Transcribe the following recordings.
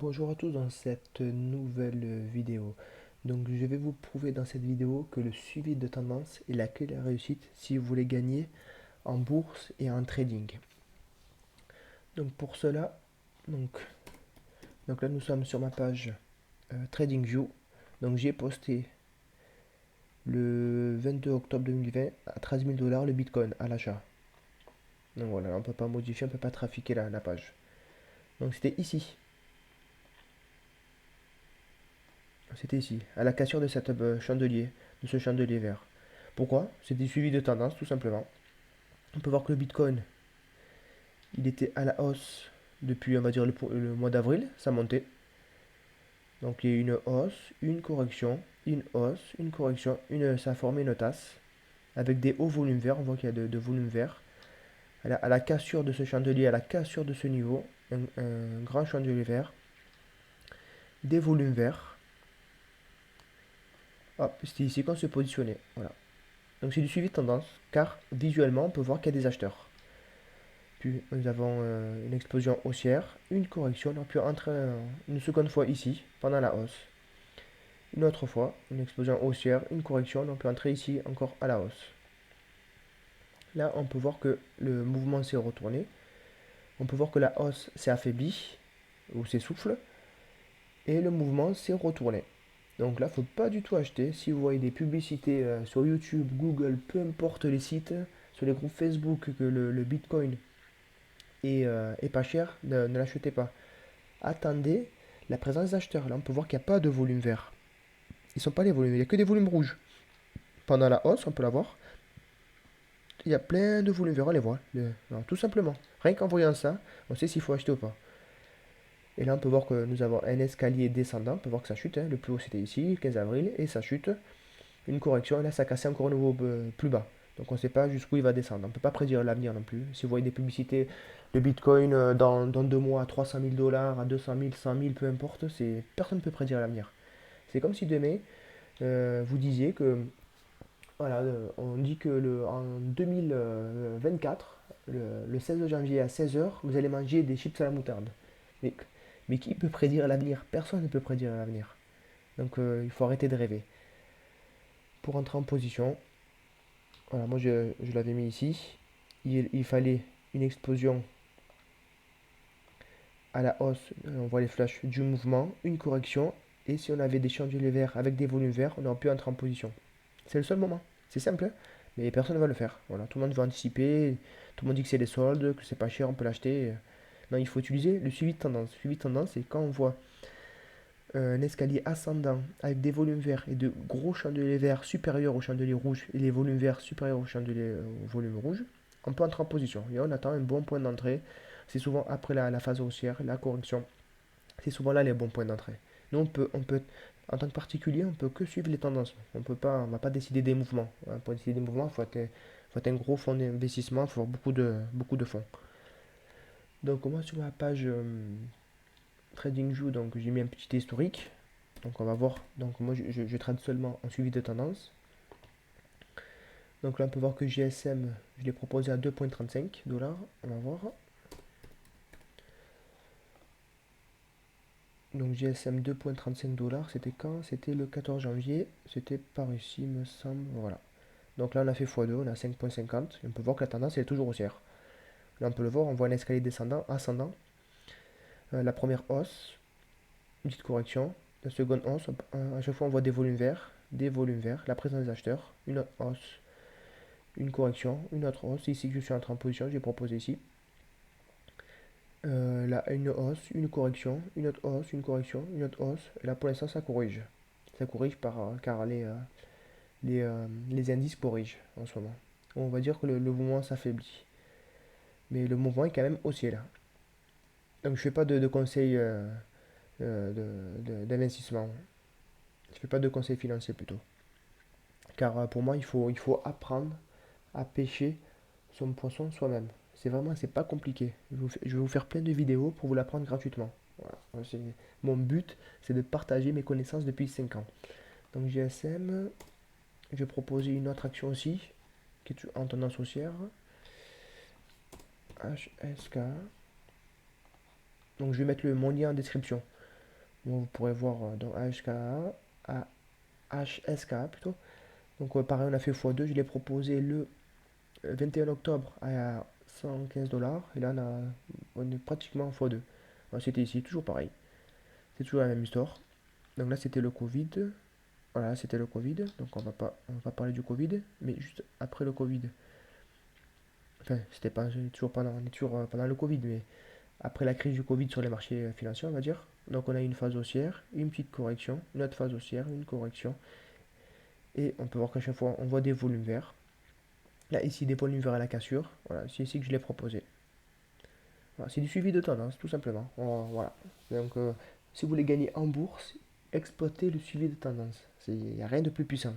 Bonjour à tous dans cette nouvelle vidéo. Donc je vais vous prouver dans cette vidéo que le suivi de tendance est la clé de la réussite si vous voulez gagner en bourse et en trading. Donc pour cela, donc, donc là nous sommes sur ma page TradingView. Donc j'ai posté le 22 octobre 2020 à 13 000 dollars le Bitcoin à l'achat. Donc voilà, on ne peut pas modifier, on ne peut pas trafiquer la page. Donc c'était ici. C'était ici, à la cassure de cette chandelier, de ce chandelier vert. Pourquoi? C'est des suivis de tendance, tout simplement. On peut voir que le Bitcoin, il était à la hausse depuis, on va dire, le mois d'avril, ça montait. Donc il y a eu une hausse, une correction, une hausse, une correction, ça a formé une tasse avec des hauts volumes verts. On voit qu'il y a de volumes verts. À la cassure de ce chandelier, à la cassure de ce niveau, un grand chandelier vert, des volumes verts. Hop, c'était ici qu'on se positionnait. Voilà. Donc c'est du suivi de tendance, car visuellement, on peut voir qu'il y a des acheteurs. Puis nous avons une explosion haussière, une correction, puis entrer une seconde fois ici, pendant la hausse. Une autre fois, une explosion haussière, une correction, on peut entrer ici encore à la hausse. Là, on peut voir que le mouvement s'est retourné. On peut voir que la hausse s'est affaiblie, ou s'essouffle, et le mouvement s'est retourné. Donc là, il ne faut pas du tout acheter. Si vous voyez des publicités sur YouTube, Google, peu importe les sites, sur les groupes Facebook, que le Bitcoin est pas cher, ne l'achetez pas. Attendez la présence d'acheteurs. Là, on peut voir qu'il n'y a pas de volume vert. Ils ne sont pas les volumes, il n'y a que des volumes rouges. Pendant la hausse, on peut la voir. Il y a plein de volumes verts, on les voit. Non, tout simplement. Rien qu'en voyant ça, on sait s'il faut acheter ou pas. Et là, on peut voir que nous avons un escalier descendant. On peut voir que ça chute, hein. Le plus haut, c'était ici, le 15 avril, et ça chute. Une correction, et là, ça a cassé encore un nouveau plus bas. Donc, on ne sait pas jusqu'où il va descendre. On ne peut pas prédire l'avenir non plus. Si vous voyez des publicités de Bitcoin dans 2 mois à 300 000 dollars, à 200 000, 100 000, peu importe, personne ne peut prédire l'avenir. C'est comme si demain, vous disiez que, voilà, on dit que en 2024, le 16 janvier à 16 heures, vous allez manger des chips à la moutarde. Mais, mais qui peut prédire l'avenir? Personne ne peut prédire l'avenir. Donc il faut arrêter de rêver. Pour entrer en position, voilà, moi je l'avais mis ici. Il fallait une explosion à la hausse, on voit les flashs du mouvement, une correction, et si on avait des chandeliers verts avec des volumes verts, on aurait pu entrer en position. C'est le seul moment. C'est simple, hein, mais personne ne va le faire. Voilà, tout le monde veut anticiper, tout le monde dit que c'est des soldes, que c'est pas cher, on peut l'acheter. Non, il faut utiliser le suivi de tendance. Le suivi de tendance, c'est quand on voit un escalier ascendant avec des volumes verts et de gros chandeliers verts supérieurs aux chandeliers rouges et les volumes verts supérieurs aux chandeliers aux volumes rouges, on peut entrer en position. Et on attend un bon point d'entrée. C'est souvent après la phase haussière, la correction. C'est souvent là les bons points d'entrée. Nous, en tant que particulier, on peut que suivre les tendances. On va pas décider des mouvements. Pour décider des mouvements, faut être un gros fonds d'investissement, il faut avoir beaucoup de fonds. Donc moi sur ma page TradingView, donc j'ai mis un petit historique. Donc on va voir. Donc moi je trade seulement en suivi de tendance. Donc là on peut voir que GSM, je l'ai proposé à 2,35 dollars. On va voir. Donc GSM 2,35 dollars, c'était quand? C'était le 14 janvier. C'était par ici, me semble. Voilà. Donc là on a fait x2, on a 5,50. On peut voir que la tendance est toujours haussière. Là on peut le voir, on voit un escalier descendant, ascendant. La première hausse, une petite correction. La seconde hausse, à chaque fois on voit des volumes verts, la présence des acheteurs, une autre hausse, une correction, une autre hausse. Ici, je suis entré en position, j'ai proposé ici. Là, une hausse, une correction, une autre hausse, une correction, une autre hausse. Et là, pour l'instant, ça corrige. Ça corrige car les indices corrigent en ce moment. On va dire que le mouvement s'affaiblit. Mais le mouvement est quand même haussier là. Donc, je ne fais pas de conseils d'investissement. Je ne fais pas de conseils financiers plutôt. Car pour moi, il faut apprendre à pêcher son poisson soi-même. C'est pas compliqué. Je vais vous faire plein de vidéos pour vous l'apprendre gratuitement. Voilà. Mon but, c'est de partager mes connaissances depuis 5 ans. Donc GSM, je vais proposer une autre action aussi, qui est en tendance haussière. HSK. Donc je vais mettre mon lien en description. Bon, vous pourrez voir dans AHKA, à HSKA plutôt. Donc pareil, on a fait x2. Je l'ai proposé le 21 octobre à 115 dollars. Et là, on est pratiquement en x2. C'était ici, toujours pareil. C'est toujours la même histoire. Donc là, c'était le Covid. Voilà, c'était le Covid. Donc on va pas parler du Covid, mais juste après le Covid. Enfin, c'était pas, on est toujours pendant le Covid, mais après la crise du Covid sur les marchés financiers, on va dire. Donc on a une phase haussière, une petite correction, une autre phase haussière, une correction. Et on peut voir qu'à chaque fois, on voit des volumes verts. Là, ici, des volumes verts à la cassure. Voilà, c'est ici que je l'ai proposé. Voilà, c'est du suivi de tendance, tout simplement. Voilà. Donc, si vous voulez gagner en bourse, exploitez le suivi de tendance. Il n'y a rien de plus puissant.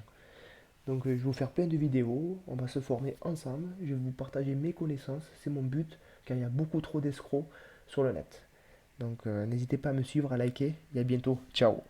Donc, je vais vous faire plein de vidéos. On va se former ensemble. Je vais vous partager mes connaissances. C'est mon but, car il y a beaucoup trop d'escrocs sur le net. Donc, n'hésitez pas à me suivre, à liker. Et à bientôt. Ciao.